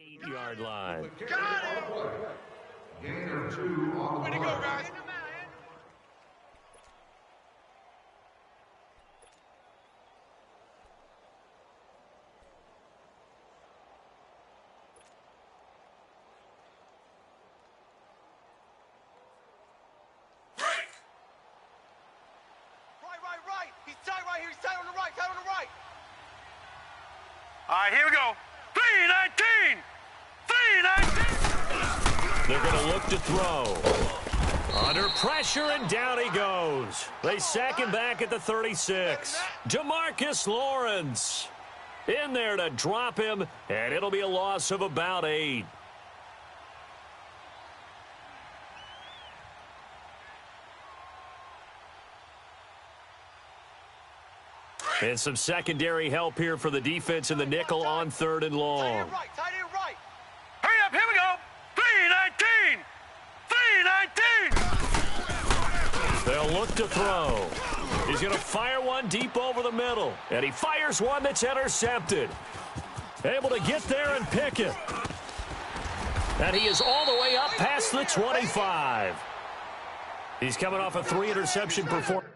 8-yard line. Got it! Gain of 2 on the Way to go, guys. Right. He's tight right here. He's tight on the right. All right, here we go. 3-19! 3-19! They're going to look to throw. Under pressure, and down he goes. They sack him back at the 36. DeMarcus Lawrence in there to drop him, and it'll be a loss of about 8. And some secondary help here for the defense in the nickel on 3rd and long. Tight end right. Hurry up, here we go. 3-19! 3-19! They'll look to throw. He's going to fire one deep over the middle. And he fires one that's intercepted. Able to get there and pick it. And he is all the way up past the 25. He's coming off a 3-interception performance.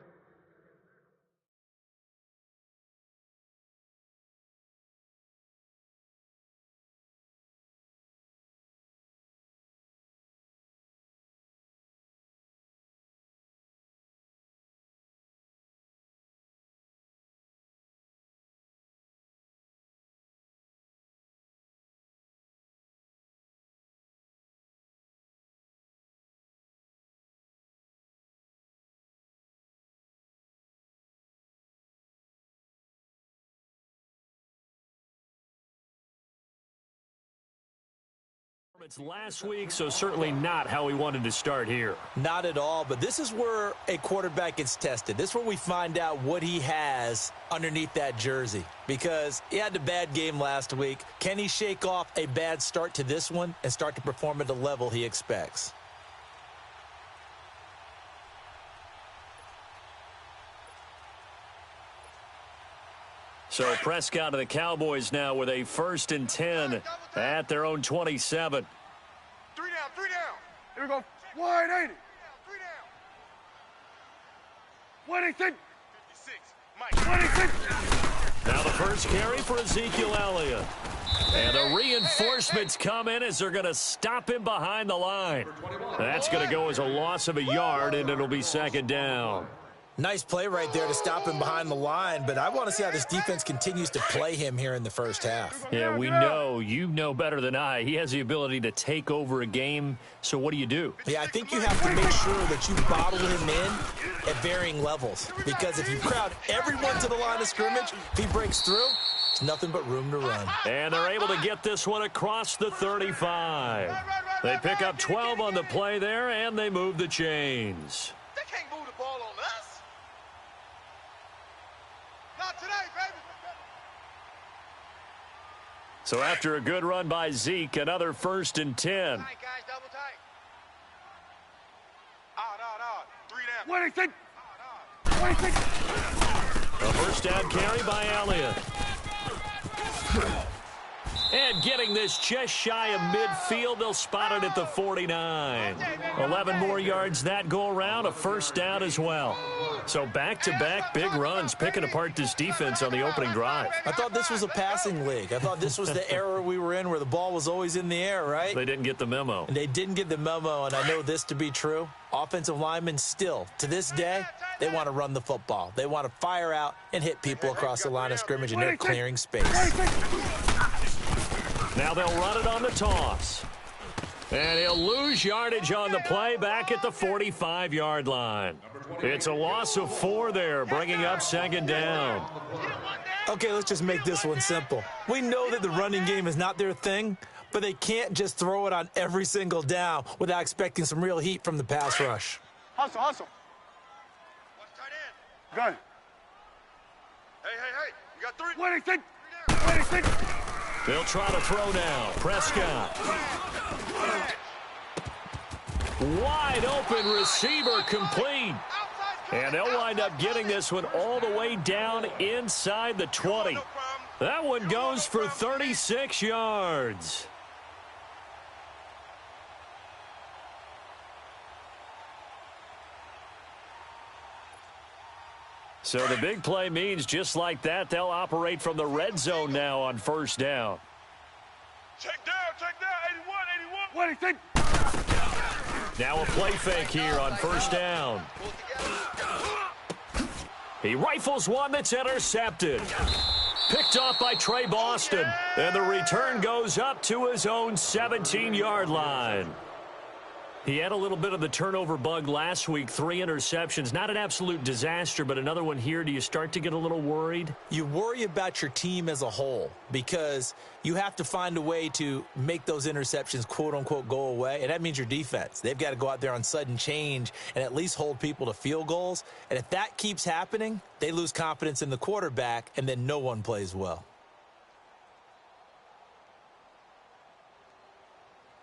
It's last week, so certainly not how we wanted to start here. Not at all, but this is where a quarterback gets tested. This is where we find out what he has underneath that jersey, because he had a bad game last week. Can he shake off a bad start to this one and start to perform at the level he expects? So Prescott to the Cowboys now with a 1st and 10 at their own 27. 3 down. Here we go. Wide 80. 3 down. What do you think? 56. Mike. What do you think? Now the first carry for Ezekiel Elliott. And the reinforcements come in as they're going to stop him behind the line. That's going to go as a loss of a yard, and it'll be 2nd down. Nice play right there to stop him behind the line, but I want to see how this defense continues to play him here in the first half. Yeah, we know, you know better than I, he has the ability to take over a game, so what do you do? Yeah, I think you have to make sure that you bottle him in at varying levels, because if you crowd everyone to the line of scrimmage, if he breaks through, it's nothing but room to run. And they're able to get this one across the 35. They pick up 12 on the play there, and they move the chains. They can't move the ball on us. Not today, baby. So after a good run by Zeke, another 1st and 10. Tight, guys, double tight. Odd. 3 down. What do you think? Odd. What do you think? A first down carry by Elliott. And getting this just shy of midfield, they'll spot it at the 49. 11 more yards that go around, a 1st down as well. So back-to-back big runs, picking apart this defense on the opening drive. I thought this was a passing league. I thought this was the era we were in where the ball was always in the air, right? They didn't get the memo. And they didn't get the memo, and I know this to be true. Offensive linemen still, to this day, they want to run the football. They want to fire out and hit people across the line of scrimmage, and they're clearing space. Now they'll run it on the toss. And he'll lose yardage on the play back at the 45-yard line. It's a loss of 4 there, bringing up 2nd down. Okay, let's just make this one simple. We know that the running game is not their thing, but they can't just throw it on every single down without expecting some real heat from the pass rush. Hustle. Watch tight end. Good. Hey. You got 3. What do you think? 3 down. What do you think? They'll try to throw now. Prescott. Wide open receiver complete. And they'll wind up getting this one all the way down inside the 20. That one goes for 36 yards. So the big play means just like that, they'll operate from the red zone now on first down. Check down, 81, 81. What do you think? Now a play fake here on first down. He rifles one that's intercepted. Picked off by Trey Boston. And the return goes up to his own 17-yard line. He had a little bit of the turnover bug last week, 3 interceptions. Not an absolute disaster, but another one here. Do you start to get a little worried? You worry about your team as a whole because you have to find a way to make those interceptions, quote-unquote, go away, and that means your defense. They've got to go out there on sudden change and at least hold people to field goals. And if that keeps happening, they lose confidence in the quarterback, and then no one plays well.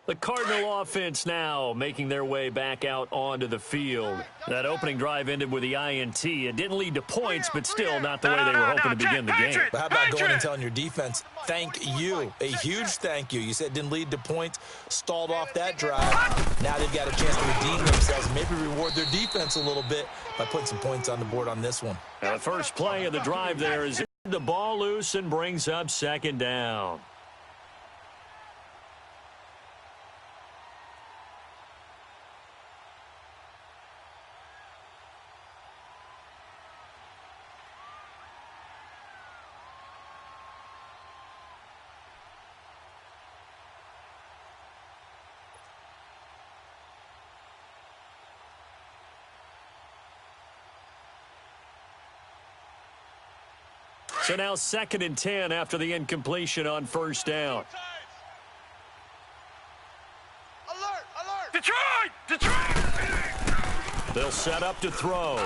The Cardinal offense now making their way back out onto the field. That opening drive ended with the INT. It didn't lead to points, but still not the way they were hoping to begin the game. But how about going and telling your defense, thank you, a huge thank you. You said it didn't lead to points, stalled off that drive. Now they've got a chance to redeem themselves, maybe reward their defense a little bit by putting some points on the board on this one. Now the first play of the drive there is the ball loose and brings up second down. So now 2nd and 10 after the incompletion on first down. Alert, alert. Detroit! They'll set up to throw.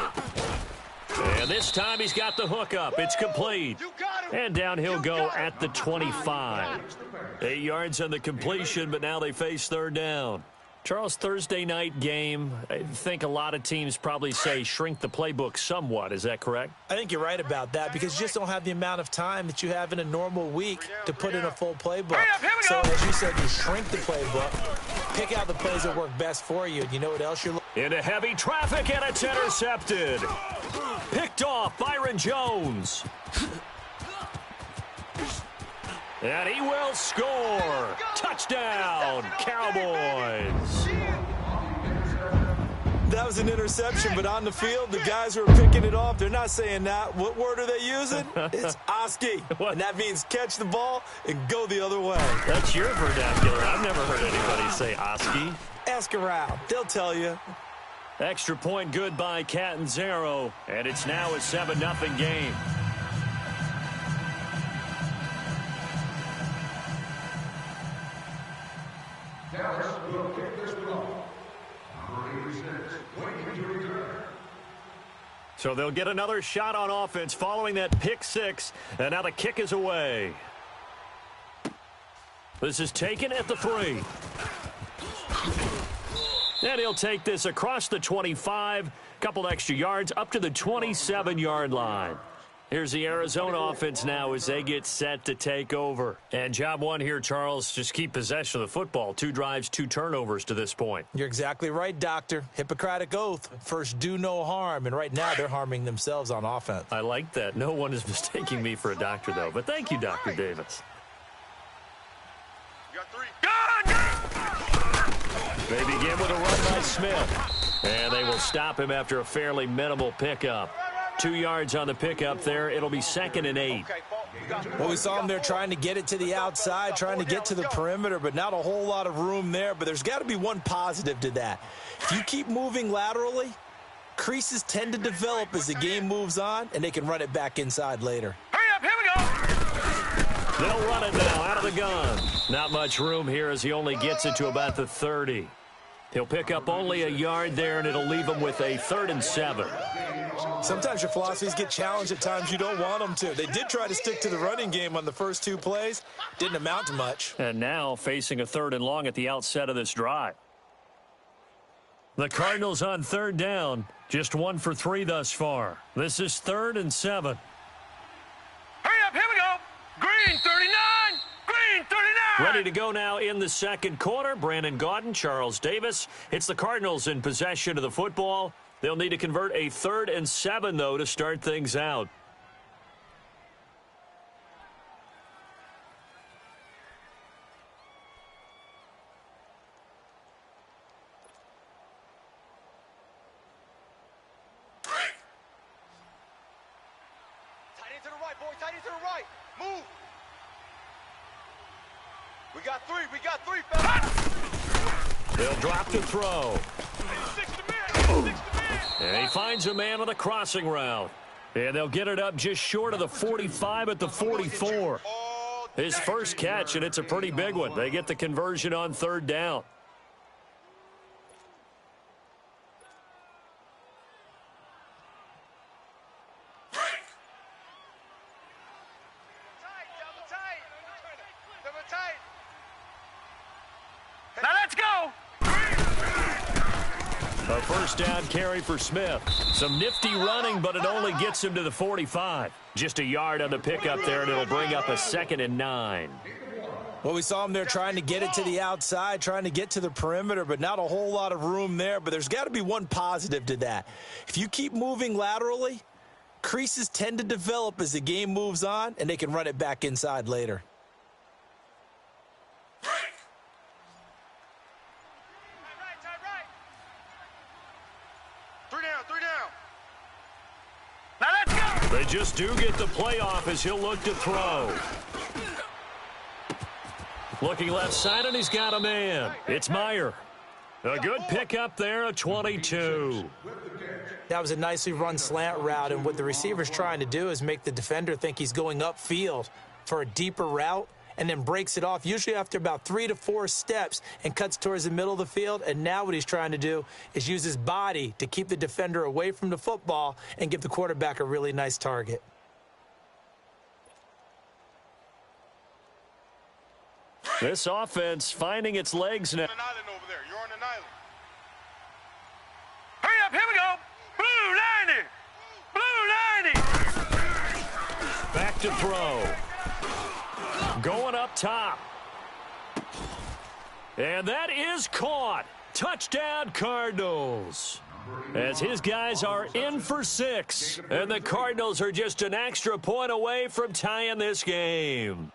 And this time he's got the hook up. It's complete. You got him. And down he'll go at the 25. 8 yards on the completion, but now they face third down. Charles, Thursday night game, I think a lot of teams probably say shrink the playbook somewhat. Is that correct? I think you're right about that because you just don't have the amount of time that you have in a normal week to put in a full playbook. So as you said, you shrink the playbook, pick out the plays that work best for you, and you know what else you're looking Into heavy traffic, and it's intercepted. Picked off Byron Jones. And he will score. Touchdown, Cowboys. That was an interception, but on the field, the guys who are picking it off, they're not saying that. What word are they using? It's Oski. And that means catch the ball and go the other way. That's your vernacular. I've never heard anybody say Oski. Ask around. They'll tell you. Extra point good by Catanzaro. And it's now a 7-0 game. Dallas will kick this one off. Number 86, waiting to return. So they'll get another shot on offense following that pick six. And now the kick is away. This is taken at the 3. And he'll take this across the 25. Couple extra yards up to the 27-yard line. Here's the Arizona offense now as they get set to take over. And job one here, Charles, just keep possession of the football. 2 drives, 2 turnovers to this point. You're exactly right, Doctor. Hippocratic oath. First, do no harm. And right now, they're harming themselves on offense. I like that. No one is mistaking me for a doctor, though. But thank you, Dr. Davis. You got 3. They begin with a run by Smith. And they will stop him after a fairly minimal pickup. 2 yards on the pickup there. It'll be 2nd and 8. Well, we saw him there trying to get it to the outside, trying to get to the perimeter, but not a whole lot of room there. But there's got to be one positive to that. If you keep moving laterally, creases tend to develop as the game moves on, and they can run it back inside later. Hurry up, here we go. They'll run it now out of the gun. Not much room here as he only gets it to about the 30. He'll pick up only a yard there, and it'll leave him with a 3rd and 7. Sometimes your philosophies get challenged at times you don't want them to. They did try to stick to the running game on the first 2 plays. Didn't amount to much. And now facing a 3rd and long at the outset of this drive. The Cardinals on 3rd down. Just 1 for 3 thus far. This is 3rd and 7. Hurry up, here we go. Green 39. Green 39. Ready to go now in the second quarter. Brandon Gaudin, Charles Davis. It's the Cardinals in possession of the football. They'll need to convert a 3rd and 7, though, to start things out. Tight end to the right, boy. Tight end to the right. Move. We got 3. We got 3, fella. They'll drop to throw. 6 to man. 6 to man. And he finds a man on the crossing route. And they'll get it up just short of the 45 at the 44. His first catch, and it's a pretty big one. They get the conversion on 3rd down. Now let's go. A first down carry for Smith. Some nifty running, but it only gets him to the 45. Just a yard on the pickup there, and it'll bring up a 2nd and 9. Well, we saw him there trying to get it to the outside, trying to get to the perimeter, but not a whole lot of room there. But there's got to be one positive to that. If you keep moving laterally, creases tend to develop as the game moves on, and they can run it back inside later. Now let's go. They just do get the playoff as he'll look to throw. Looking left side, and he's got a man. It's Meyer. A good pickup there, a 22. That was a nicely run slant route, and what the receiver's trying to do is make the defender think he's going upfield for a deeper route, and then breaks it off, usually after about 3 to 4 steps, and cuts towards the middle of the field. And now what he's trying to do is use his body to keep the defender away from the football and give the quarterback a really nice target. This offense finding its legs now. You're on an island over there. You're on an island. Hurry up. Here we go. Blue 90. Blue 90. Back to throw. Going up top. And that is caught. Touchdown, Cardinals. As his guys are in for 6. And the Cardinals are just an extra point away from tying this game.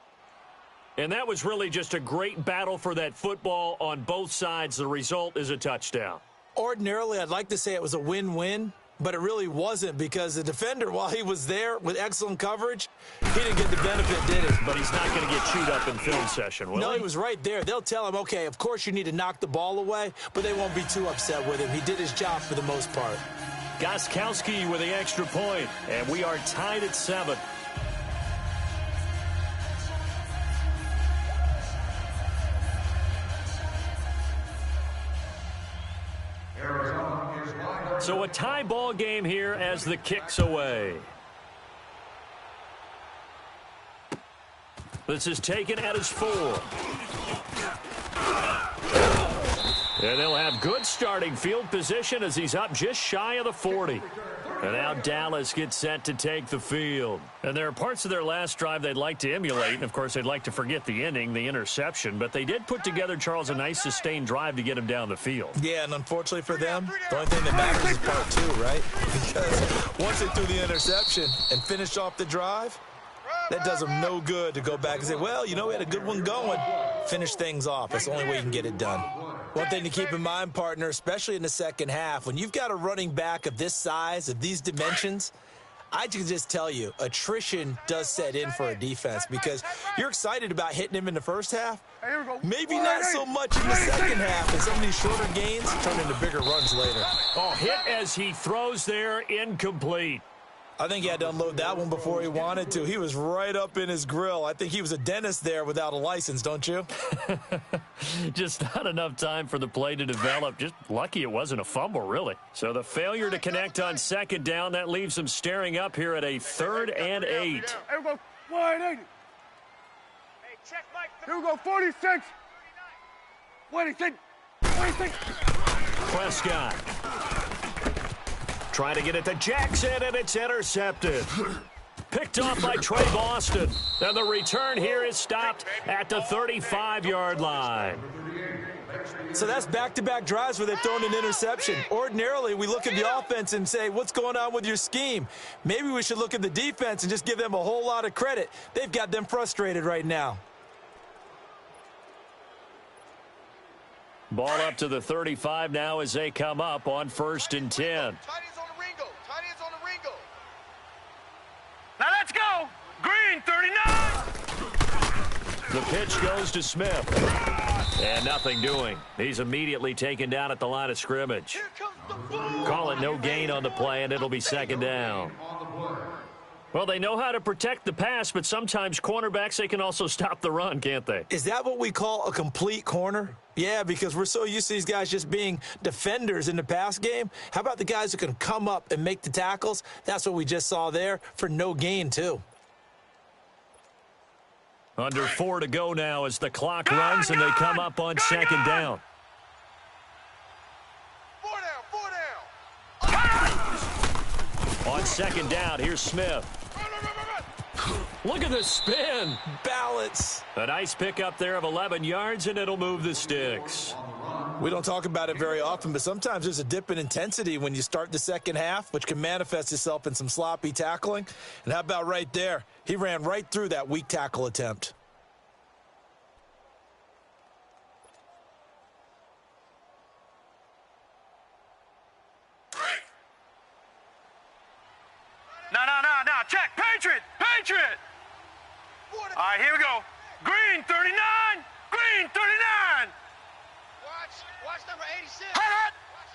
And that was really just a great battle for that football on both sides. The result is a touchdown. Ordinarily, I'd like to say it was a win-win, but it really wasn't, because the defender, while he was there with excellent coverage, he didn't get the benefit, did he? But he's not going to get chewed up in film session, will he? No, he was right there. They'll tell him, okay, of course you need to knock the ball away, but they won't be too upset with him. He did his job for the most part. Gostkowski with the extra point, and we are tied at 7. So a tie ball game here as the kick's away. This is taken at his 4. And they'll have good starting field position as he's up just shy of the 40. And now Dallas gets set to take the field. And there are parts of their last drive they'd like to emulate. And, of course, they'd like to forget the ending, the interception. But they did put together, Charles, a nice sustained drive to get him down the field. Yeah, and unfortunately for them, the only thing that matters is part 2, right? Because once they threw the interception and finished off the drive, that does them no good to go back and say, well, you know, we had a good one going. Finish things off. That's the only way you can get it done. One thing to keep in mind, partner, especially in the second half, when you've got a running back of this size, of these dimensions, I can just tell you, attrition does set in for a defense, because you're excited about hitting him in the first half. Maybe not so much in the second half, and some of these shorter gains turn into bigger runs later. Oh, hit as he throws there, incomplete. I think he had to unload that one before he wanted to. He was right up in his grill. I think he was a dentist there without a license, don't you? Just not enough time for the play to develop. Just lucky it wasn't a fumble, really. So the failure to connect on second down, that leaves them staring up here at a 3rd and 8. Here we go. 180. Hey, check Mike. Here we go. 46. 26. 26. Prescott trying to get it to Jackson, and it's intercepted. Picked off by Trey Boston. And the return here is stopped at the 35-yard line. So that's back-to-back drives where they've thrown an interception. Ordinarily, we look at the offense and say, what's going on with your scheme? Maybe we should look at the defense and just give them a whole lot of credit. They've got them frustrated right now. Ball up to the 35 now as they come up on 1st and 10. Tight ends on the Ringo. Tight ends on the Ringo. Now let's go. Green 39. The pitch goes to Smith. And nothing doing. He's immediately taken down at the line of scrimmage. Here comes the boom. Call it no gain on the play, and it'll be 2nd down. Well, they know how to protect the pass, but sometimes cornerbacks, they can also stop the run, can't they? Is that what we call a complete corner? Yeah, because we're so used to these guys just being defenders in the pass game. How about the guys who can come up and make the tackles? That's what we just saw there for no gain, too. Under 4 to go now as the clock runs and they come up on 2nd down. 4 down. 4 down. On 2nd down, here's Smith. Look at the spin. Balance. A nice pickup there of 11 yards, and it'll move the sticks. We don't talk about it very often, but sometimes there's a dip in intensity when you start the second half, which can manifest itself in some sloppy tackling. And how about right there? He ran right through that weak tackle attempt. No. Check. Patriot. All right, here we go. Green 39. Green 39. Watch number 86. Hot. Watch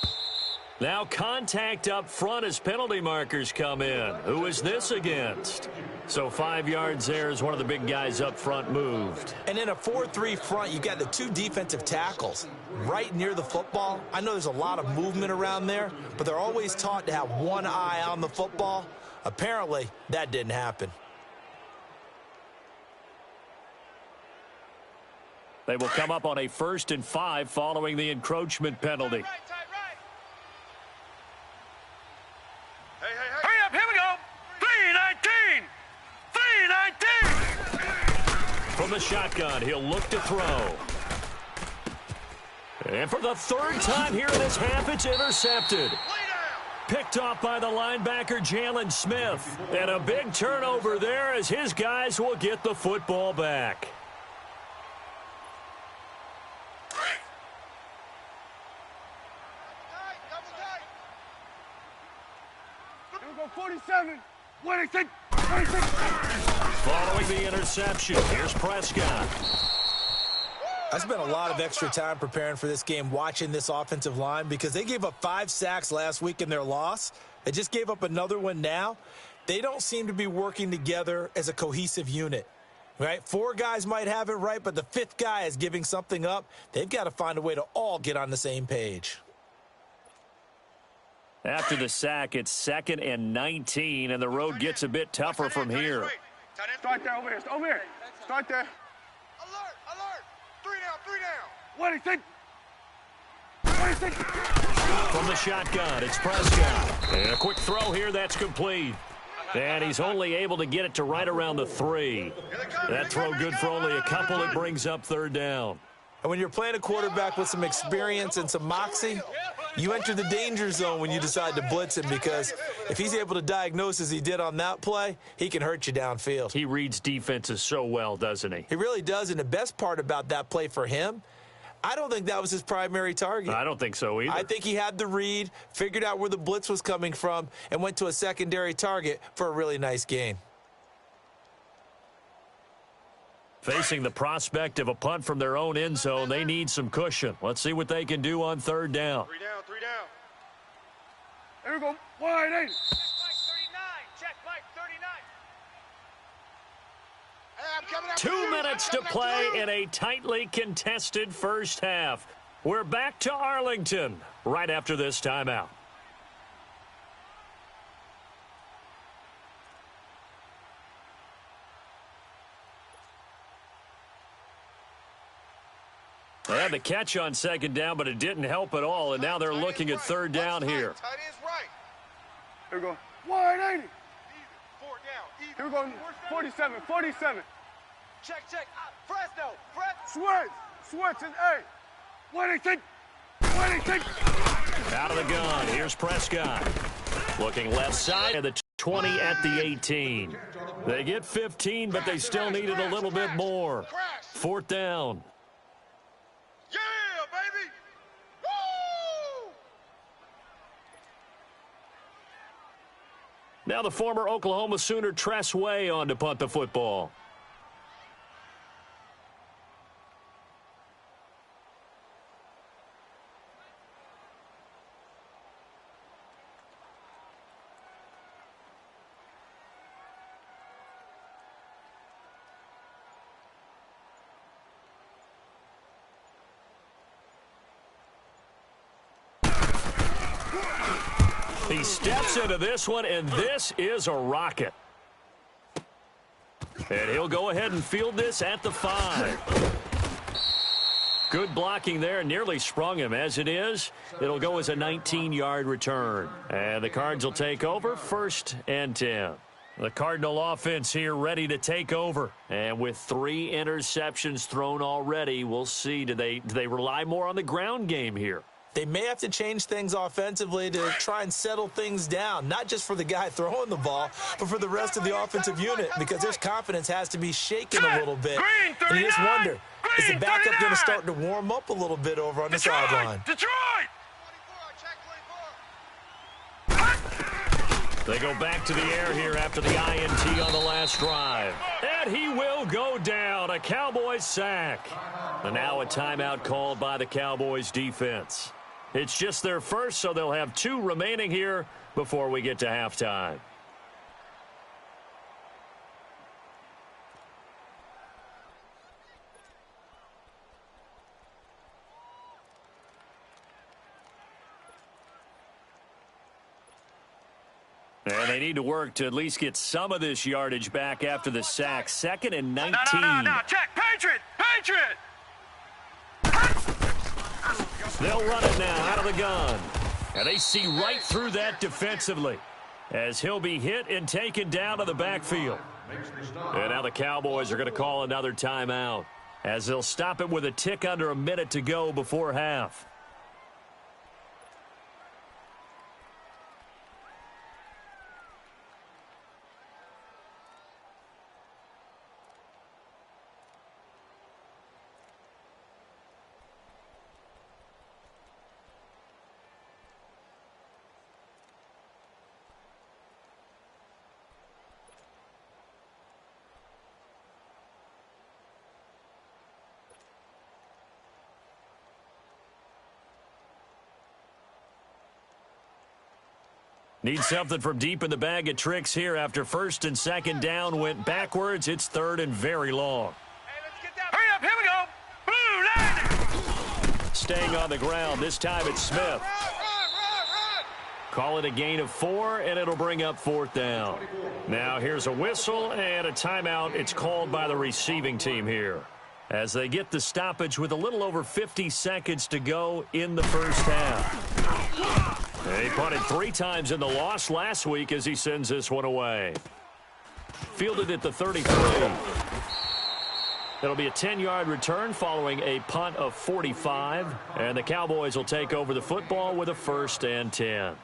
86. Now contact up front as penalty markers come in. Who is this against? So 5 yards there as one of the big guys up front moved. And in a 4-3 front, you've got the 2 defensive tackles right near the football. I know there's a lot of movement around there, but they're always taught to have one eye on the football. Apparently, that didn't happen. They will come up on a 1st and 5 following the encroachment penalty. Right. Hey. Hurry up. Here we go. 319. From the shotgun, he'll look to throw. And for the 3rd time here in this half, it's intercepted. Picked off by the linebacker, Jalen Smith. And a big turnover there as his guys will get the football back. Double tight. Here we go. 47. 26. Following the interception, here's Prescott. I spent a lot of extra time preparing for this game watching this offensive line because they gave up 5 sacks last week in their loss. They just gave up another one now. They don't seem to be working together as a cohesive unit, right? 4 guys might have it right, but the 5th guy is giving something up. They've got to find a way to all get on the same page. After the sack, it's 2nd and 19, and the road gets a bit tougher from here. Start there. Over here. Start there. Alert. 3 down. 26. From the shotgun, it's Prescott. And a quick throw here, that's complete. And he's only able to get it to right around the 3. That throw good for only a couple. It brings up 3rd down. And when you're playing a quarterback with some experience and some moxie, you enter the danger zone when you decide to blitz him because if he's able to diagnose as he did on that play, he can hurt you downfield. He reads defenses so well, doesn't he? He really does, and the best part about that play for him, I don't think that was his primary target. I don't think so either. I think he had the read, figured out where the blitz was coming from, and went to a secondary target for a really nice gain. Facing the prospect of a punt from their own end zone, they need some cushion. Let's see what they can do on 3rd down. 3 down. Here we go. 180. Check Mike 39. Hey, I'm coming out. 2 minutes to play in a tightly contested 1st half. We're back to Arlington right after this timeout. They had the catch on 2nd down, but it didn't help at all, and now they're looking at 3rd down here. Tight end's right. Here we go. 180. Here we go. 47, 47. Check, check. Fresno, Switch, and hey. What do you think? What do you think? Out of the gun. Here's Prescott. Looking left side of the 20 at the 18. They get 15, but they still needed a little bit more. 4th down. Yeah, baby. Woo! Now the former Oklahoma Sooner Tress Way on to punt the football. He steps into this one, and this is a rocket. And he'll go ahead and field this at the 5. Good blocking there. Nearly sprung him. As it is, it'll go as a 19-yard return. And the Cards will take over 1st and 10. The Cardinal offense here ready to take over. And with 3 interceptions thrown already, we'll see. Do they rely more on the ground game here? They may have to change things offensively to try and settle things down, not just for the guy throwing the ball, but for the rest of the offensive unit, because their confidence has to be shaken a little bit. And you just wonder, is the backup going to start to warm up a little bit over on the sideline? Detroit! They go back to the air here after the INT on the last drive. And he will go down. A Cowboys sack. And now a timeout called by the Cowboys defense. It's just their first, so they'll have 2 remaining here before we get to halftime. And they need to work to at least get some of this yardage back after the sack. 2nd and 19. No. Check. Patriot! They'll run it now out of the gun. And they see right through that defensively as he'll be hit and taken down to the backfield. And now the Cowboys are going to call another timeout as they'll stop it with a tick under a minute to go before half. Need something from deep in the bag of tricks here after 1st and 2nd down went backwards. It's 3rd and very long. Hurry up, here we go. Blue, landing. Staying on the ground. This time it's Smith. Call it a gain of 4, and it'll bring up 4th down. Now here's a whistle and a timeout. It's called by the receiving team here as they get the stoppage with a little over 50 seconds to go in the first half. He punted 3 times in the loss last week as he sends this one away. Fielded at the 33. It'll be a 10-yard return following a punt of 45. And the Cowboys will take over the football with a 1st and 10.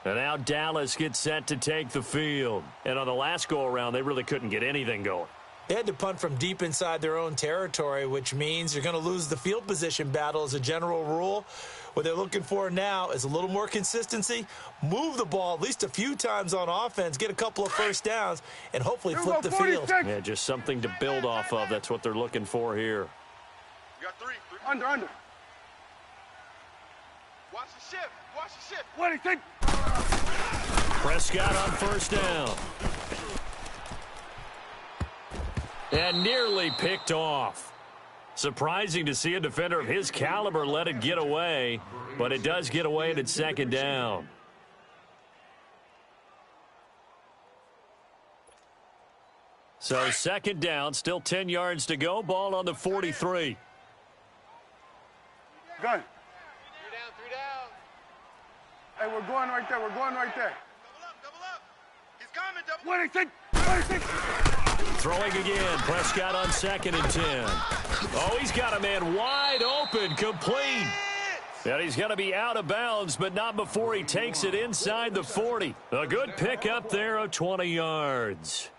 And now Dallas gets set to take the field. And on the last go-around, they really couldn't get anything going. They had to punt from deep inside their own territory, which means you're going to lose the field position battle as a general rule. What they're looking for now is a little more consistency, move the ball at least a few times on offense, get a couple of 1st downs, and hopefully flip the field. Yeah, just something to build off of. That's what they're looking for here. You got 3. Under. Watch the shift. What do you think? Prescott on 1st down. And nearly picked off. Surprising to see a defender of his caliber let it get away, but it does get away and it's 2nd down. So 2nd down, still 10 yards to go. Ball on the 43. Gun. 3 down. Hey, we're going right there. Double up. He's coming, double. What do you think? Throwing again. Prescott on 2nd and 10. Oh, he's got a man wide open, complete. And he's going to be out of bounds, but not before he takes it inside the 40. A good pickup there of 20 yards.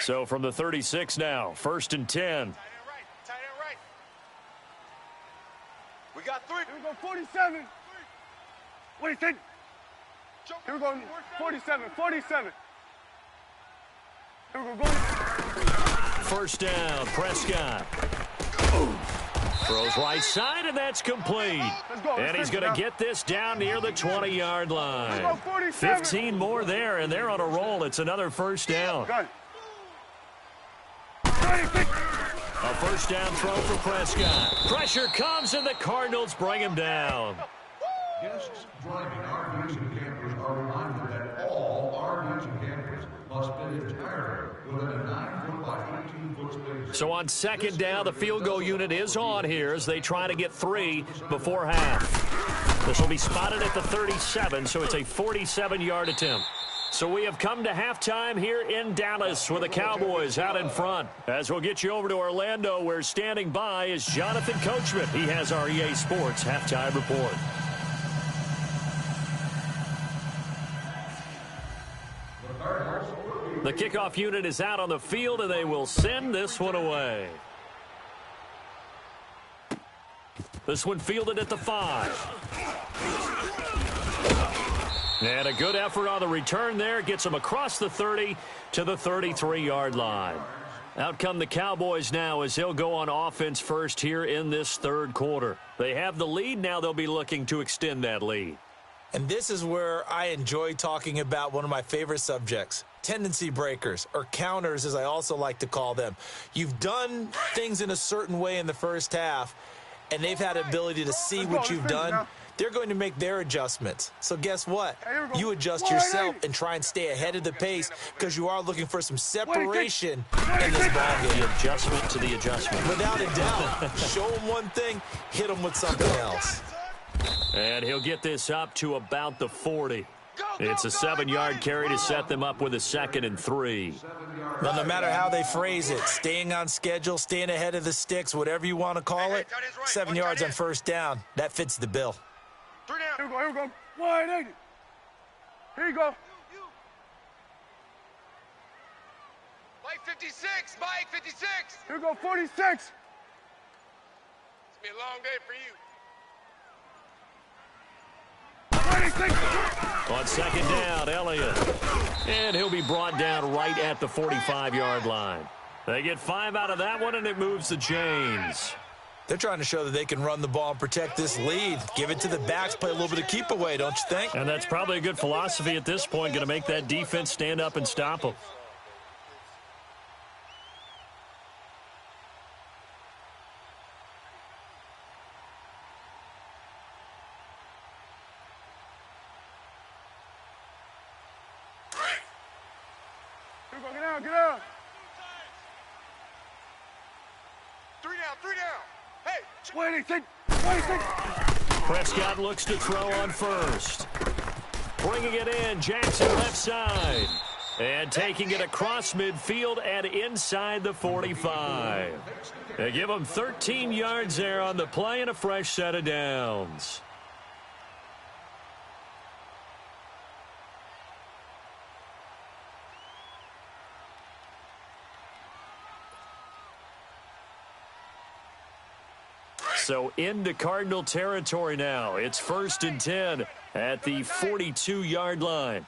So from the 36 now, 1st and 10. Tight end right. We got 3. Here we go, 47. What do you think? Here we go, 47. Here we go, going. 1st down, Prescott. Throws right side, and that's complete. And he's going to get this down near the 20-yard line. 15 more there, and they're on a roll. It's another 1st down. A 1st down throw for Prescott. Pressure comes, and the Cardinals bring him down. Guests driving RVs and campers are reminded that all RVs and campers must fit entirely within a 9-foot by 18-foot space. So on 2nd down, the field goal unit is on here as they try to get 3 before half. This will be spotted at the 37, so it's a 47-yard attempt. So we have come to halftime here in Dallas with the Cowboys out in front. As we'll get you over to Orlando, where standing by is Jonathan Coachman. He has our EA Sports halftime report. The kickoff unit is out on the field, and they will send this one away. This one fielded at the 5. And a good effort on the return there. Gets them across the 30 to the 33-yard line. Out come the Cowboys now as they'll go on offense first here in this 3rd quarter. They have the lead. Now they'll be looking to extend that lead. And this is where I enjoy talking about one of my favorite subjects, tendency breakers, or counters as I also like to call them. You've done things in a certain way in the first half, and they've had ability to see what you've done. They're going to make their adjustments. So guess what? You adjust yourself and try and stay ahead of the pace because you are looking for some separation in this ballgame. The adjustment to the adjustment. Without a doubt. Show them one thing, hit them with something else. And he'll get this up to about the 40. It's a 7-yard carry to set them up with a 2nd and 3. Now, no matter how they phrase it, staying on schedule, staying ahead of the sticks, whatever you want to call it, 7 yards on 1st down, that fits the bill. 3 down. Here we go. 180. Here you go. Mike 56. Mike 56. Here we go, 46. It's been a long day for you. 26. On 2nd down, Elliott. And he'll be brought down right at the 45-yard line. They get 5 out of that one, and it moves the chains. They're trying to show that they can run the ball and protect this lead. Give it to the backs, play a little bit of keep away, don't you think? And that's probably a good philosophy at this point, going to make that defense stand up and stop them. Here we go, get down. 3 down. Hey. 26. Prescott looks to throw on 1st. Bringing it in, Jackson left side. And taking it across midfield and inside the 45. They give him 13 yards there on the play and a fresh set of downs. So into Cardinal territory now. It's 1st and 10 at the 42-yard line.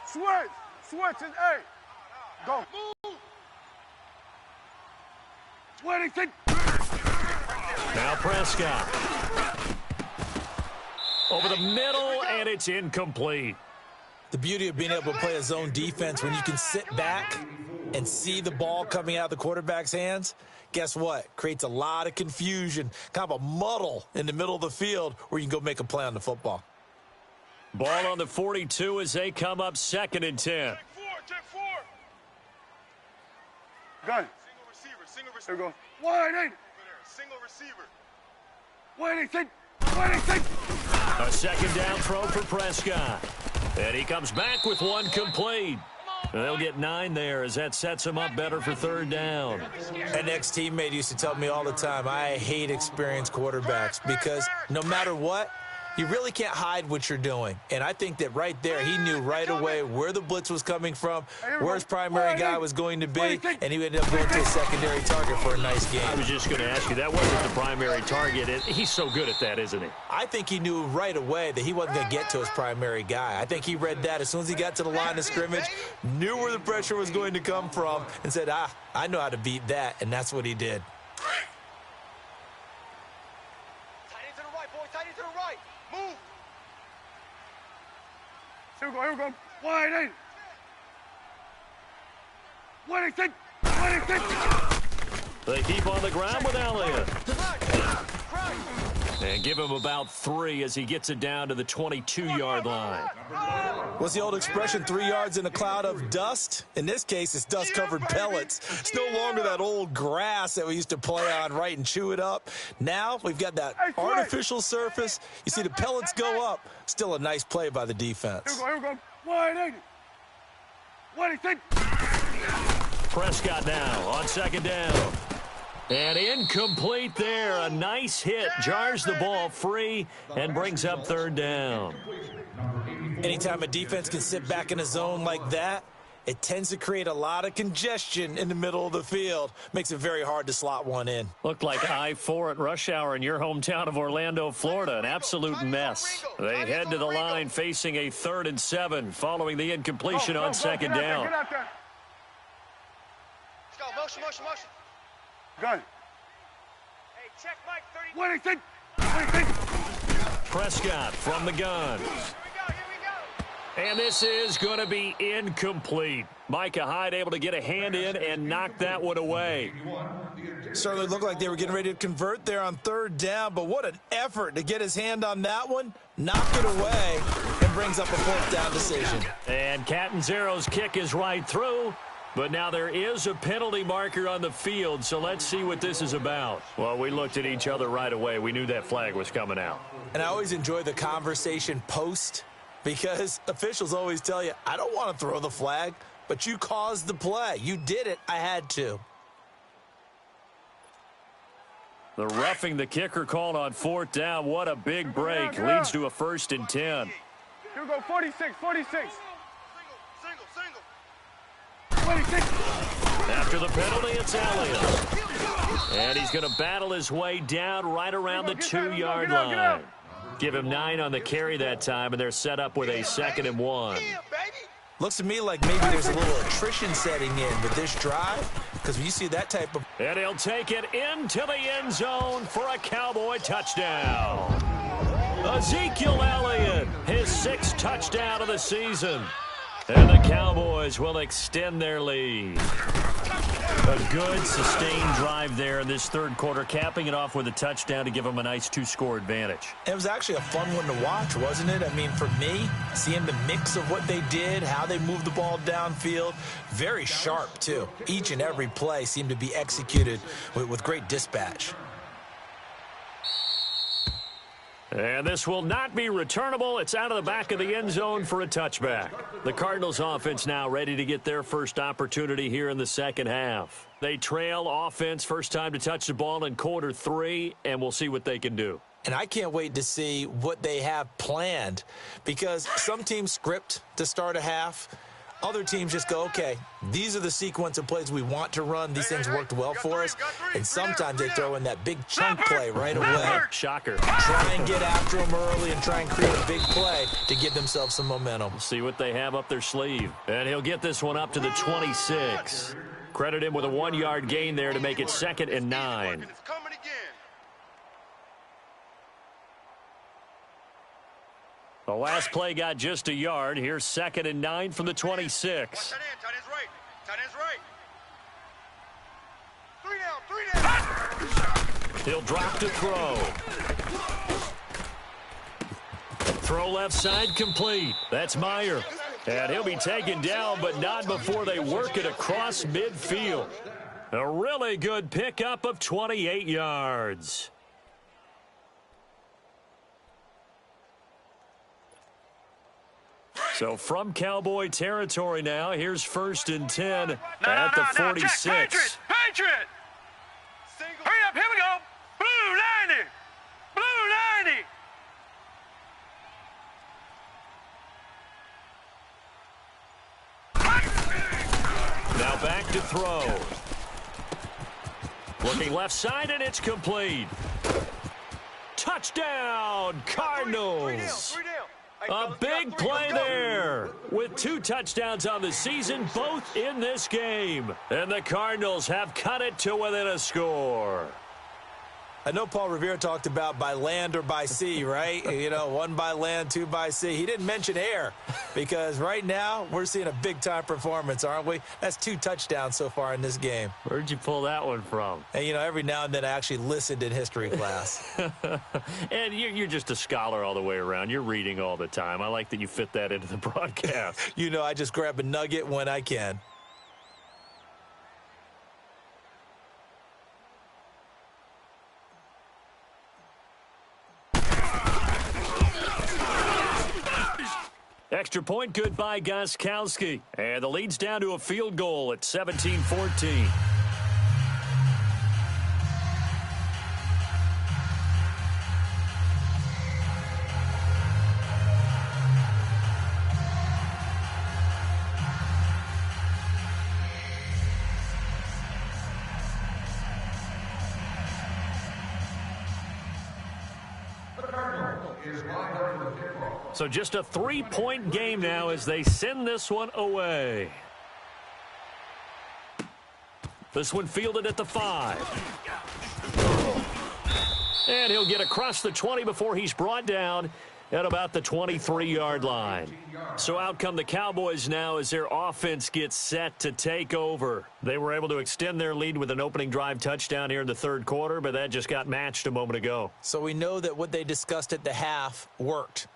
Switch, and hey, go. 26. Now Prescott. Over the middle, and it's incomplete. The beauty of being able to play a zone defense when you can sit back and see the ball coming out of the quarterback's hands, guess what? Creates a lot of confusion, kind of a muddle in the middle of the field where you can go make a play on the football. Ball on the 42 as they come up 2nd and 10. Check 4. Gun. Single receiver. Here we go. 180. Single receiver. 186. A 2nd down throw for Prescott. And he comes back with one complete. And they'll get 9 there as that sets him up better for third down. An ex-teammate used to tell me all the time, I hate experienced quarterbacks because no matter what, you really can't hide what you're doing. And I think that right there, he knew right away where the blitz was coming from, where his primary guy was going to be, and he ended up going to a secondary target for a nice game. I was just going to ask you, that wasn't the primary target. He's so good at that, isn't he? I think he knew right away that he wasn't going to get to his primary guy. I think he read that as soon as he got to the line of scrimmage, knew where the pressure was going to come from, and said, I know how to beat that, and that's what he did. Move! Here we go. Wide eight. What is it? What is it? They keep on the ground with Elliott. And give him about 3 as he gets it down to the 22-yard line. What's the old expression, 3 yards in a cloud of dust? In this case, it's dust-covered pellets. It's no longer that old grass that we used to play on, right, and chew it up. Now we've got that artificial surface. You see the pellets go up. Still a nice play by the defense. Here we go. Wide eight. What is it? Prescott now on second down. And incomplete there. A nice hit. Jars the ball free and brings up third down. Anytime a defense can sit back in a zone like that, it tends to create a lot of congestion in the middle of the field. Makes it very hard to slot one in. Looked like I-4 at rush hour in your hometown of Orlando, Florida. An absolute mess. They head to the line facing a 3rd and 7 following the incompletion on second down. Get out there. Let's go. Motion. Gun. Hey, check Mike 30. What is it? What is it? Prescott from the gun. Here we go. And this is going to be incomplete. Micah Hyde able to get a hand in and knock that one away. Certainly looked like they were getting ready to convert there on third down, but what an effort to get his hand on that one, knock it away, and brings up a 4th down decision. And Catanzaro's kick is right through. But now there is a penalty marker on the field, so let's see what this is about. Well, we looked at each other right away. We knew that flag was coming out. And I always enjoy the conversation post because officials always tell you, I don't want to throw the flag, but you caused the play. You did it. I had to. The roughing the kicker called on 4th down. What a big break. Leads to a 1st and 10. Here we go. 46. Single. 26. After the penalty, it's Elliott. And he's going to battle his way down right around the 2-yard line. Give him 9 on the carry that time, and they're set up with a 2nd and 1. Looks to me like maybe there's a little attrition setting in with this drive because when you see that type of... And he'll take it into the end zone for a Cowboy touchdown. Ezekiel Elliott, his 6th touchdown of the season. And the Cowboys will extend their lead. A good, sustained drive there in this 3rd quarter, capping it off with a touchdown to give them a nice 2-score advantage. It was actually a fun one to watch, wasn't it? I mean, for me, seeing the mix of what they did, how they moved the ball downfield, very sharp, too. Each and every play seemed to be executed with great dispatch. And this will not be returnable. It's out of the back of the end zone for a touchback. The Cardinals offense now ready to get their first opportunity here in the second half. They trail offense first time to touch the ball in quarter 3, and we'll see what they can do. And I can't wait to see what they have planned because some teams script to start a half. Other teams just go, okay, these are the sequence of plays we want to run. These things worked well for us. And sometimes they throw in that big chunk play right away. Shocker. Try and get after them early and try and create a big play to give themselves some momentum. See what they have up their sleeve. And he'll get this one up to the 26. Credit him with a 1-yard gain there to make it 2nd and 9. It's coming again. The last play got just a yard. Here's 2nd and 9 from the 26. Tight end's right. Tight end's right. 3 down. He'll drop to throw. Throw left side complete. That's Meyer. And he'll be taken down, but not before they work it across midfield. A really good pickup of 28 yards. So from Cowboy territory now, here's 1st and 10 at the 46. Check. Patriot! Single. Hurry up, here we go. Blue 90. Blue 90. Now back to throw. Looking left side, and it's complete. Touchdown, Cardinals. Three down. Hey, A fellas, we got big three. play Let's go. there with 2 touchdowns on the season, both in this game. And the Cardinals have cut it to within a score. I know Paul Revere talked about by land or by sea, right? You know, 1 by land, 2 by sea. He didn't mention air because right now we're seeing a big-time performance, aren't we? That's 2 touchdowns so far in this game. Where'd you pull that one from? And, you know, every now and then I actually listened in history class. And you're just a scholar all the way around. You're reading all the time. I like that you fit that into the broadcast. You know, I just grab a nugget when I can. Extra point, good by Gostkowski. And the lead's down to a field goal at 17-14. So just a 3-point game now as they send this one away. This one fielded at the 5. And he'll get across the 20 before he's brought down at about the 23-yard line. So out come the Cowboys now as their offense gets set to take over. They were able to extend their lead with an opening drive touchdown here in the 3rd quarter, but that just got matched a moment ago. So we know that what they discussed at the half worked.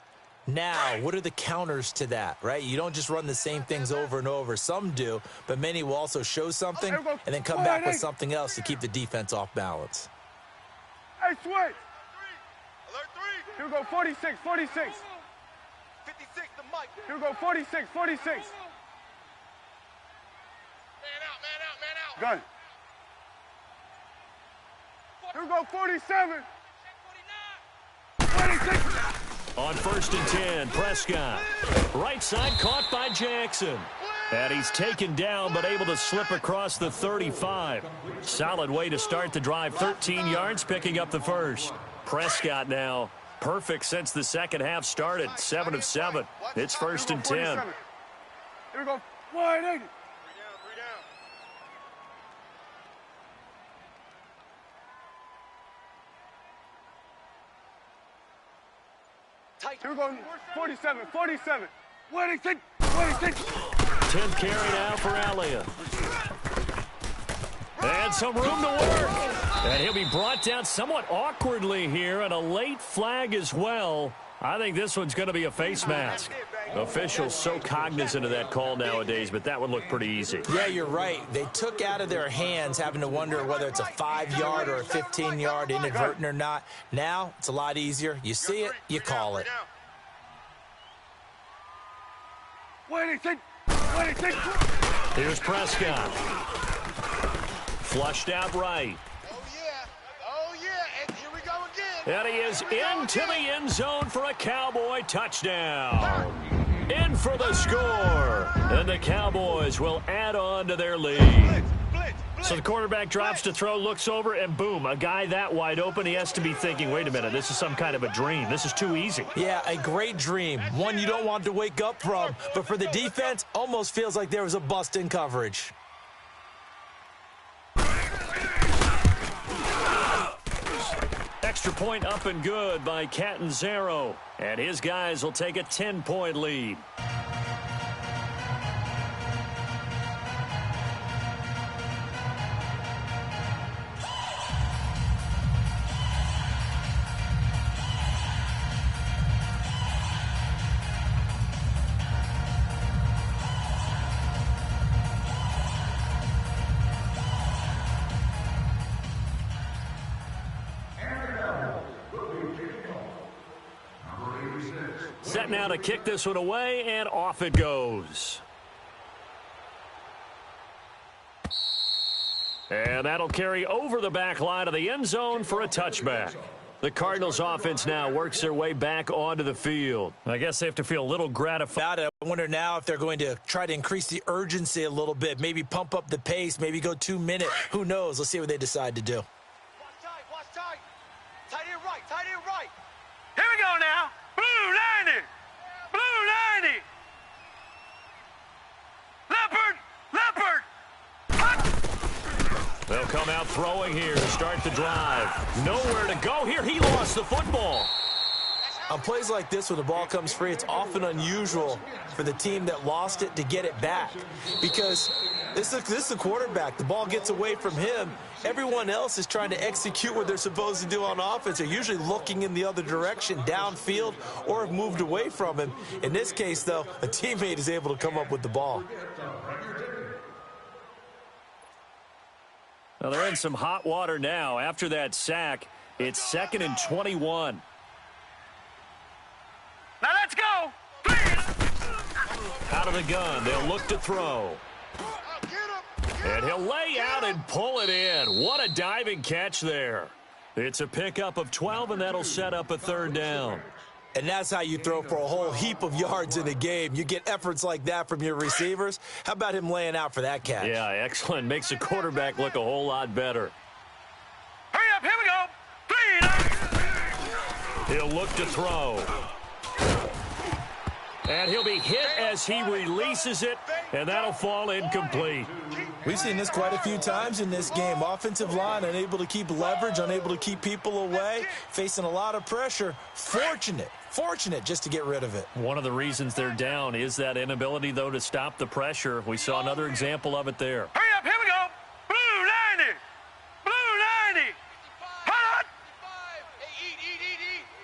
Now, what are the counters to that, right? You don't just run the same things over and over. Some do, but many will also show something and then come back with something else to keep the defense off balance. Hey, switch. Alert 3. Here we go, 46. 56 the mic. Here we go, 46. Man out. Gun. Here we go, 47. 26. On 1st and 10, Prescott. Right side caught by Jackson. And he's taken down but able to slip across the 35. Solid way to start the drive. 13 yards, picking up the first. Prescott now perfect since the second half started. 7 of 7. It's 1st and 10. Here we go, 180. Here we go, 47. 26. 10th carry now for Elliott. And some room to work. And he'll be brought down somewhat awkwardly here, and a late flag as well. I think this one's going to be a face mask. Officials so cognizant of that call nowadays, but that would look pretty easy. Yeah, you're right. They took out of their hands having to wonder whether it's a 5-yard or a 15-yard inadvertent or not. Now, it's a lot easier. You see it, you call it. 26. Here's Prescott. Flushed out right. Oh, yeah. And here we go again. And he is into the end zone for a Cowboy touchdown. In for the score. And the Cowboys will add on to their lead. So the quarterback drops to throw, looks over, and boom, a guy that wide open, he has to be thinking, wait a minute, this is some kind of a dream. This is too easy. Yeah, a great dream. One you don't want to wake up from. But for the defense, almost feels like there was a bust in coverage. Extra point up and good by Catanzaro. And his guys will take a 10-point lead. set now to kick this one away, and off it goes. And that'll carry over the back line of the end zone for a touchback. The Cardinals offense now works their way back onto the field. I guess they have to feel a little gratified. I wonder now if they're going to try to increase the urgency a little bit, maybe pump up the pace, maybe go 2 minute. Who knows? Let's see what they decide to do. Watch tight. Tight end right, tight end right. Here we go now. Blue 90. Blue 90. Leopard. They'll come out throwing here to start the drive. Nowhere to go here. He lost the football. On plays like this, when the ball comes free, it's often unusual for the team that lost it to get it back. Because this is the quarterback. The ball gets away from him. Everyone else is trying to execute what they're supposed to do on offense. They're usually looking in the other direction, downfield, or have moved away from him. In this case, though, a teammate is able to come up with the ball. Well, they're in some hot water now. After that sack, it's 2nd and 21. Now let's go. Out of the gun, they'll look to throw. And he'll lay out and pull it in. What a diving catch there. It's a pickup of 12, and that'll set up a 3rd down. And that's how you throw for a whole heap of yards in a game. You get efforts like that from your receivers. How about him laying out for that catch? Yeah, excellent. Makes the quarterback look a whole lot better. Hurry up, here we go. He'll look to throw. And he'll be hit as he releases it, and that'll fall incomplete. We've seen this quite a few times in this game. Offensive line unable to keep leverage, unable to keep people away, facing a lot of pressure. Fortunate just to get rid of it. One of the reasons they're down is that inability, though, to stop the pressure. We saw another example of it there. Hurry up, here we go. Blue 90. Blue 90. Hot. Hey, eat.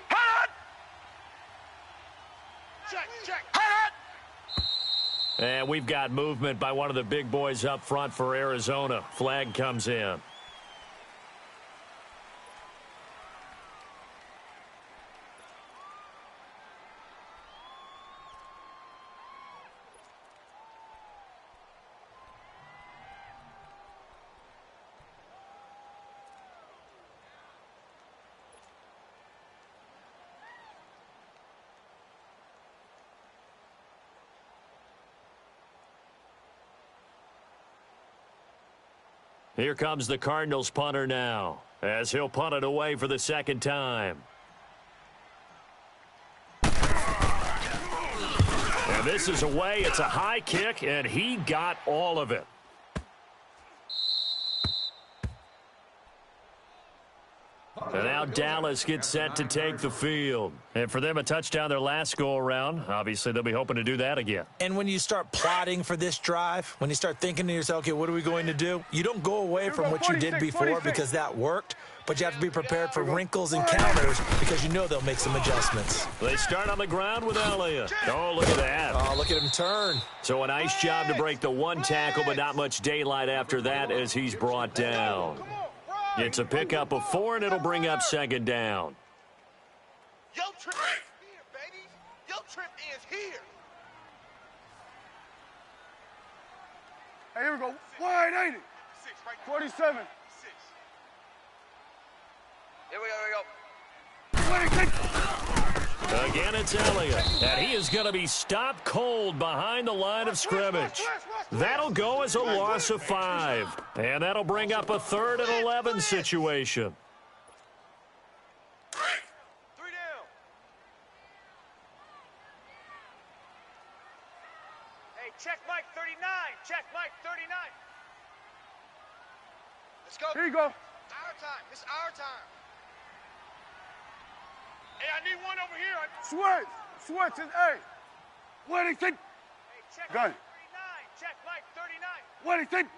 Hot. Check. Hot. And we've got movement by one of the big boys up front for Arizona. Flag comes in. Here comes the Cardinals punter now, as he'll punt it away for the 2nd time. And this is away. It's a high kick, and he got all of it. And now Dallas gets set to take the field. And for them, a touchdown their last go-around. Obviously, they'll be hoping to do that again. And when you start plotting for this drive, when you start thinking to yourself, okay, what are we going to do? You don't go away from what you did before because that worked, but you have to be prepared for wrinkles and counters because you know they'll make some adjustments. They start on the ground with Elliott. Oh, look at that. Oh, look at him turn. So a nice job to break the one tackle, but not much daylight after that as he's brought down. It's a pickup of 4, and it'll bring up 2nd down. Yo trip is here, baby. Yo trip is here. Hey, here we go. Wide 80. 47. Here we go. Again, it's Elliott, and he is going to be stopped cold behind the line of scrimmage. That'll go as a loss of 5, and that'll bring up a 3rd and 11 situation. 3 down. Hey, check Mike 39. Check Mike 39. Let's go. Here you go. Our time. It's our time. Hey, I need one over here. Sweats is A. What do you think? Hey, check Go. Mike 39. Check Mike 39. What do you think?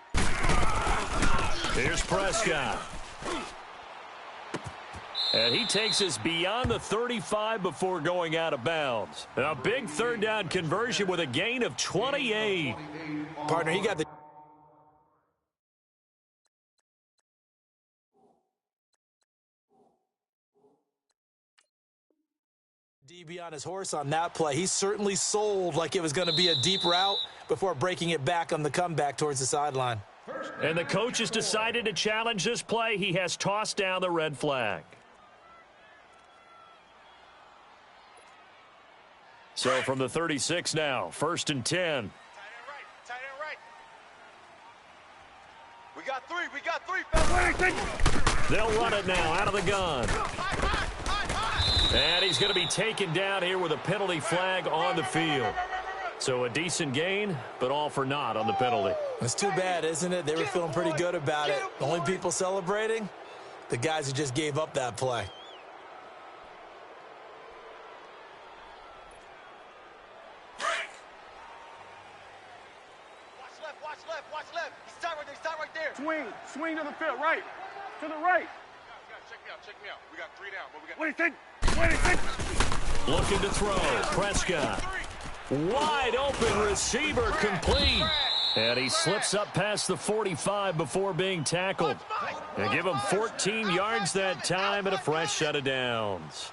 Here's Prescott. And he takes us beyond the 35 before going out of bounds. A big 3rd down conversion with a gain of 28. Partner, he got the DB on his horse on that play. He certainly sold like it was going to be a deep route before breaking it back on the comeback towards the sideline. And the coach has decided to challenge this play. He has tossed down the red flag. So from the 36 now, 1st and 10. Tight end right. We got three, fellas. They'll run it now out of the gun. And he's going to be taken down here with a penalty flag on the field. So a decent gain, but all for naught on the penalty. It's too bad, isn't it? They were feeling pretty good about it. The only people celebrating, the guys who just gave up that play. Watch left. Stop right there. Swing to the field, right. To the right. Check me out. We got 3 down. What do you think? Looking to throw. Prescott. Wide open receiver complete. And he slips up past the 45 before being tackled. They give him 14 yards that time and a fresh set of downs.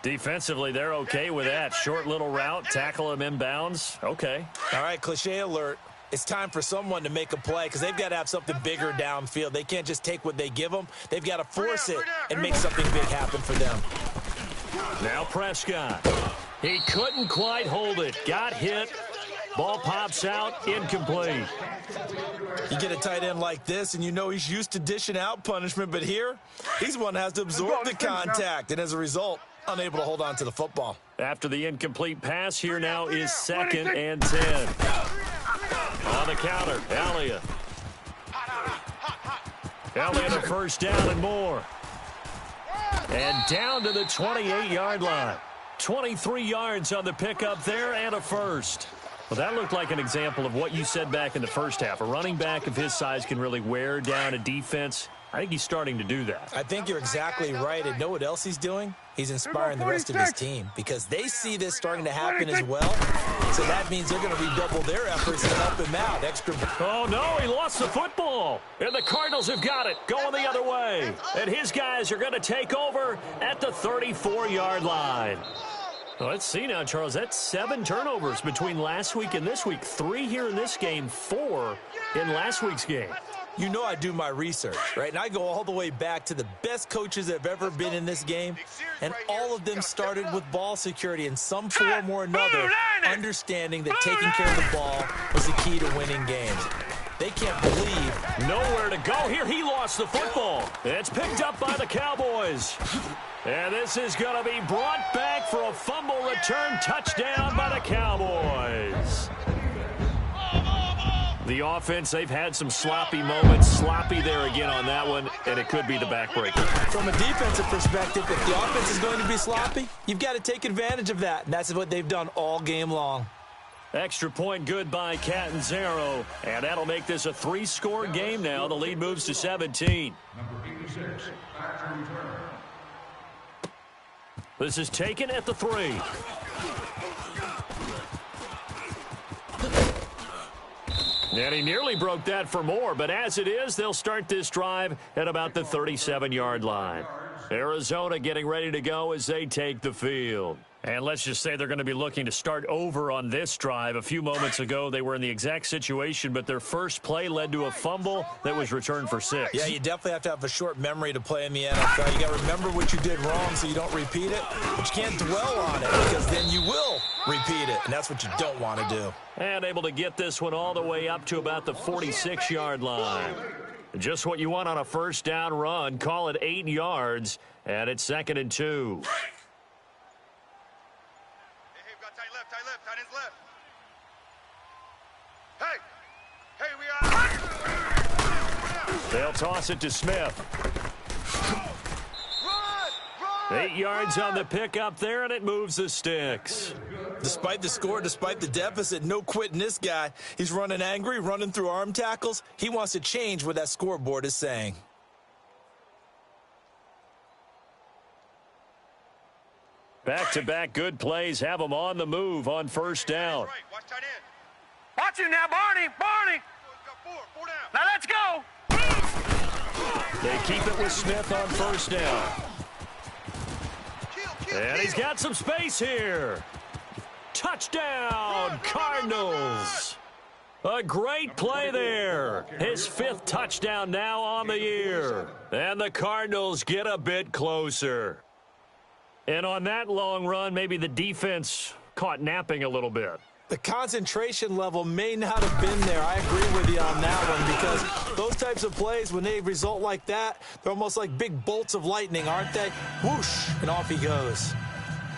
Defensively, they're okay with that. Short little route, tackle him inbounds. Okay. All right, cliche alert. It's time for someone to make a play because they've got to have something bigger downfield. They can't just take what they give them. They've got to force it and make something big happen for them. Now Prescott. He couldn't quite hold it. Got hit. Ball pops out. Incomplete. You get a tight end like this, and you know he's used to dishing out punishment, but here, he's one that has to absorb the contact, and as a result, unable to hold on to the football. After the incomplete pass, here now is 2nd and 10. On the counter, Elliott. Elliott a first down and more. And down to the 28-yard line. 23 yards on the pickup there and a first. Well, that looked like an example of what you said back in the first half. A running back of his size can really wear down a defense. I think he's starting to do that. I think you're exactly right. And know what else he's doing? He's inspiring the rest of his team because they see this starting to happen as well. So that means they're going to redouble their efforts to help him out. Oh, no, he lost the football. And the Cardinals have got it going the other way. And his guys are going to take over at the 34-yard line. Well, let's see now, Charles. That's 7 turnovers between last week and this week. 3 here in this game, 4 in last week's game. You know I do my research, right? And I go all the way back to the best coaches that have ever been in this game, and all of them started with ball security in some form or another, understanding that taking care of the ball was the key to winning games. They can't believe. Nowhere to go here. He lost the football. It's picked up by the Cowboys. And this is going to be brought back for a fumble return touchdown by the Cowboys. The offense, they've had some sloppy moments. Sloppy there again on that one, and it could be the backbreaker. From a defensive perspective, if the offense is going to be sloppy, you've got to take advantage of that, and that's what they've done all game long. Extra point good by Catanzaro, and that'll make this a 3-score game now. The lead moves to 17. Number 86, back to return. This is taken at the 3. And he nearly broke that for more, but as it is, they'll start this drive at about the 37-yard line. Arizona getting ready to go as they take the field. And let's just say they're going to be looking to start over on this drive. A few moments ago, they were in the exact situation, but their first play led to a fumble that was returned for 6. Yeah, you definitely have to have a short memory to play in the NFL. You got to remember what you did wrong so you don't repeat it, but you can't dwell on it because then you will repeat it, and that's what you don't want to do. And able to get this one all the way up to about the 46-yard line. Just what you want on a first down run. Call it 8 yards, and it's 2nd and 2. Tight ends left. Hey, we are. They'll toss it to Smith. Run! 8 yards on the pickup there, and it moves the sticks. Despite the score, despite the deficit, no quitting this guy. He's running angry, running through arm tackles. He wants to change what that scoreboard is saying. Back-to-back good plays have them on the move on first down. Watch tight end. Watch him now, Barney. Four down. Now let's go. They keep it with Smith on first down. And he's got some space here. Touchdown, Cardinals. A great play there. His 5th touchdown now on the year. And the Cardinals get a bit closer. And on that long run, maybe the defense caught napping a little bit. The concentration level may not have been there. I agree with you on that one, because those types of plays, when they result like that, they're almost like big bolts of lightning, aren't they? Whoosh, and off he goes.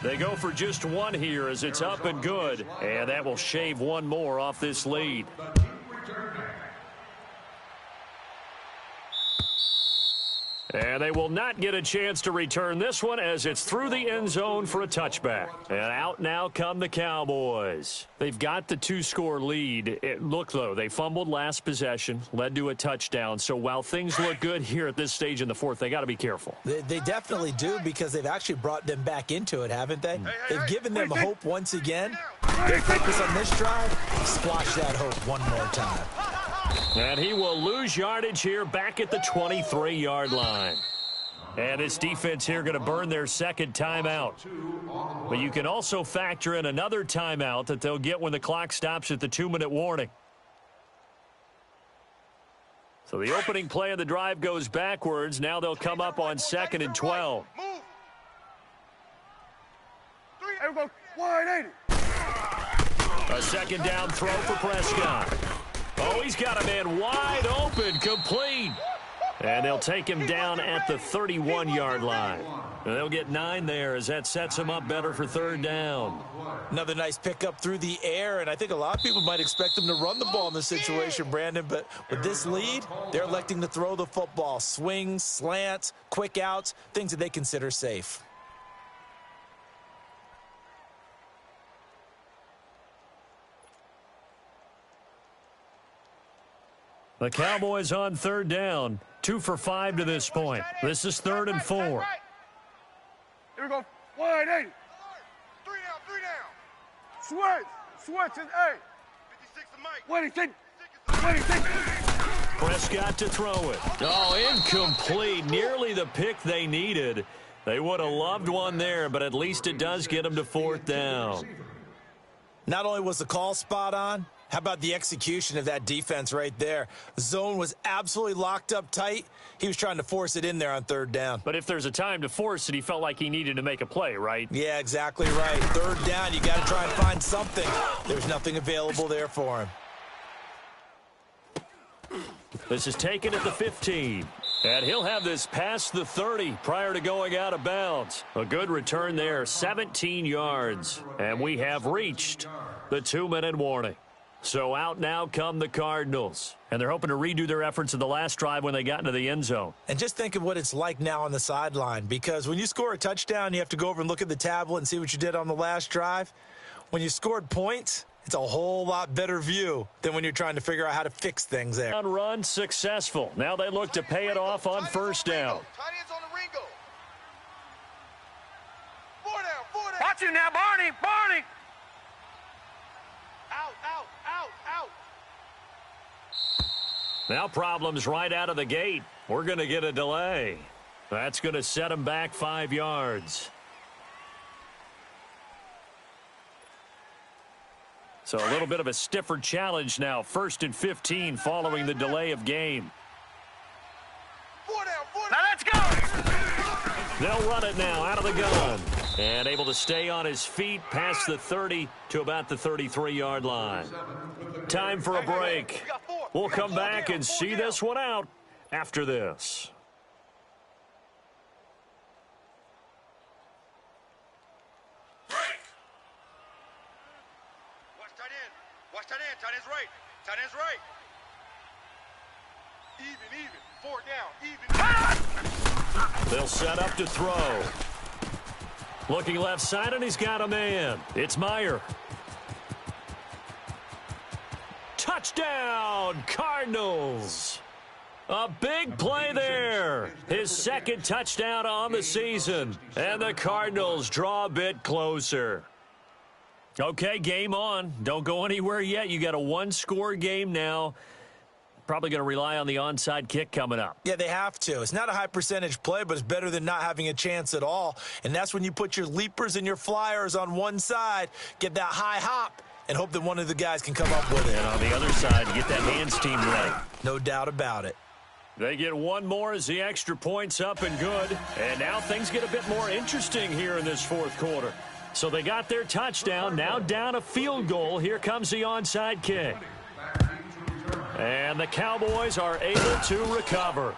They go for just one here as it's up and good, and that will shave one more off this lead. And they will not get a chance to return this one as it's through the end zone for a touchback. And out now come the Cowboys. They've got the 2-score lead. Look, though, they fumbled last possession, led to a touchdown. So while things look good here at this stage in the 4th, they got to be careful. They definitely do, because they've actually brought them back into it, haven't they? They've given them hope once again. Their focus on this drive, squash that hope one more time. And he will lose yardage here back at the 23-yard line. And this defense here going to burn their 2nd timeout. But you can also factor in another timeout that they'll get when the clock stops at the 2-minute warning. So the opening play of the drive goes backwards. Now they'll come up on 2nd and 12. There we go. 180. A 2nd down throw for Prescott. Oh, he's got a man wide open, complete. And they'll take him down at the 31-yard line. And they'll get 9 there as that sets him up better for 3rd down. Another nice pickup through the air, and I think a lot of people might expect them to run the ball in this situation, Brandon. But with this lead, they're electing to throw the football. Swings, slants, quick outs, things that they consider safe. The Cowboys on 3rd down. 2 for 5 to this point. This is 3rd and 4. Here we go. 180. 3 down. Switch and A. 56 to Mike. What do you think? What do you think? Prescott to throw it. Oh, incomplete. Nearly the pick they needed. They would have loved one there, but at least it does get them to 4th down. Not only was the call spot on, how about the execution of that defense right there? Zone was absolutely locked up tight. He was trying to force it in there on 3rd down. But if there's a time to force it, he felt like he needed to make a play, right? Yeah, exactly right. 3rd down, you got to try and find something. There's nothing available there for him. This is taken at the 15. And he'll have this past the 30 prior to going out of bounds. A good return there, 17 yards. And we have reached the 2-minute warning. So out now come the Cardinals. And they're hoping to redo their efforts in the last drive when they got into the end zone. And just think of what it's like now on the sideline, because when you score a touchdown, you have to go over and look at the tablet and see what you did on the last drive. When you scored points, it's a whole lot better view than when you're trying to figure out how to fix things there. Run successful. Now they look to pay it off on 1st down. Tight ends on the Ringo. 4 down. Watch you now, Barney. Out. Now problems right out of the gate. We're going to get a delay. That's going to set them back 5 yards. So a little bit of a stiffer challenge now. 1st and 15 following the delay of game. 4 down. Now let's go. They'll run it now out of the gun. And able to stay on his feet past the 30 to about the 33-yard line. Time for a break. We'll come back and see this one out after this. Watch tight end. Tight end's right. Tight end's right. Even. 4 down. Even. They'll set up to throw. Looking left side, and he's got a man. It's Meyer. Touchdown, Cardinals. A big play there. His 2nd touchdown on the season. And the Cardinals draw a bit closer. Okay, game on. Don't go anywhere yet. You got a 1-score game now. Probably going to rely on the onside kick coming up. Yeah, they have to. It's not a high percentage play, but it's better than not having a chance at all. And that's when you put your leapers and your flyers on one side, get that high hop, and hope that one of the guys can come up with it. And on the other side, get that hands team ready. No doubt about it. They get one more as the extra point's up and good. And now things get a bit more interesting here in this fourth quarter. So they got their touchdown, now down a field goal. Here comes the onside kick. And the Cowboys are able to recover.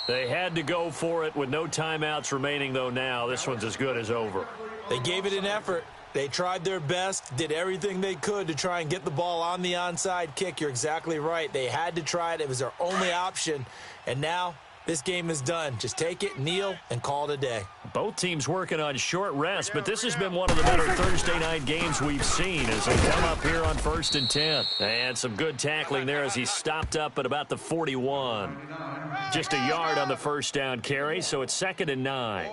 They had to go for it with no timeouts remaining, though, now. This one's as good as over. They gave it an effort. They tried their best, did everything they could to try and get the ball on the onside kick. You're exactly right. They had to try it. It was their only option. And now this game is done. Just take it, kneel, and call it a day. Both teams working on short rest, but this has been one of the better Thursday night games we've seen as they come up here on 1st and 10. And some good tackling there as he stopped up at about the 41. Just a yard on the first down carry, so it's 2nd and 9.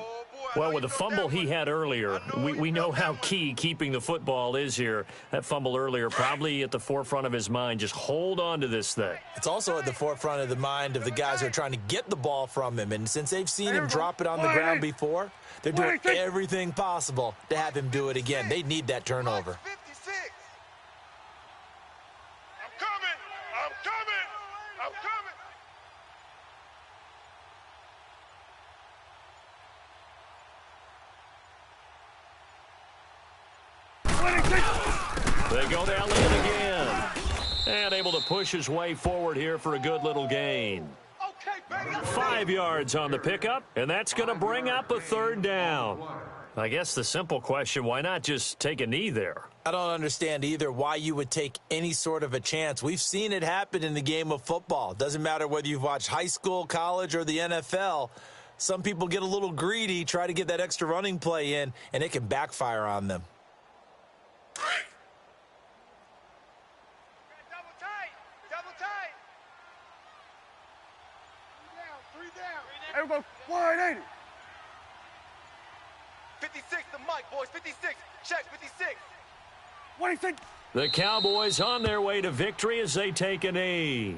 Well, with the fumble he had earlier, we know how key keeping the football is here. That fumble earlier probably at the forefront of his mind. Just hold on to this thing. It's also at the forefront of the mind of the guys who are trying to get the ball from him. And since they've seen him drop it on the ground before, they're doing everything possible to have him do it again. They need that turnover. I'm coming. I'm coming. I'm coming. They go down Elliott again. And able to push his way forward here for a good little gain. 5 yards on the pickup, and that's going to bring up a 3rd down. I guess the simple question, why not just take a knee there? I don't understand either why you would take any sort of a chance. We've seen it happen in the game of football. Doesn't matter whether you've watched high school, college, or the NFL. Some people get a little greedy, try to get that extra running play in, and it can backfire on them. Double tight. Three down. Everybody, 180. 56 the mic, boys. 56. Check, 56. 26. The Cowboys on their way to victory as they take a knee.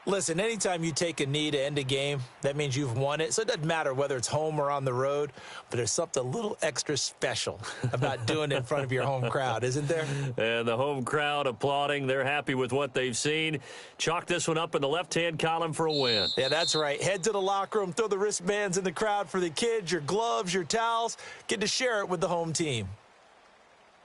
Listen, anytime you take a knee to end a game, that means you've won it. So it doesn't matter whether it's home or on the road, but there's something a little extra special about doing it in front of your home crowd, isn't there? And the home crowd applauding. They're happy with what they've seen. Chalk this one up in the left-hand column for a win. Yeah, that's right. Head to the locker room, throw the wristbands in the crowd for the kids, your gloves, your towels. Get to share it with the home team.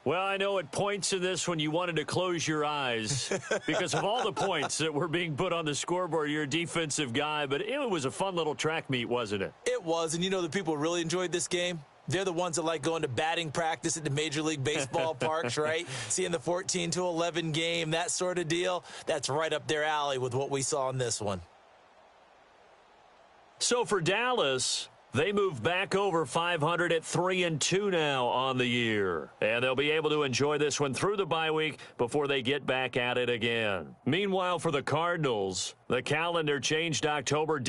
Well, I know at points in this when you wanted to close your eyes because of all the points that were being put on the scoreboard. You're a defensive guy, but it was a fun little track meet, wasn't it? It was, and you know the people who really enjoyed this game? They're the ones that like going to batting practice at the Major League Baseball parks, right? Seeing the 14-11 game, that sort of deal. That's right up their alley with what we saw in this one. So for Dallas, they move back over 500 at 3-2 now on the year. And they'll be able to enjoy this one through the bye week before they get back at it again. Meanwhile, for the Cardinals, the calendar changed October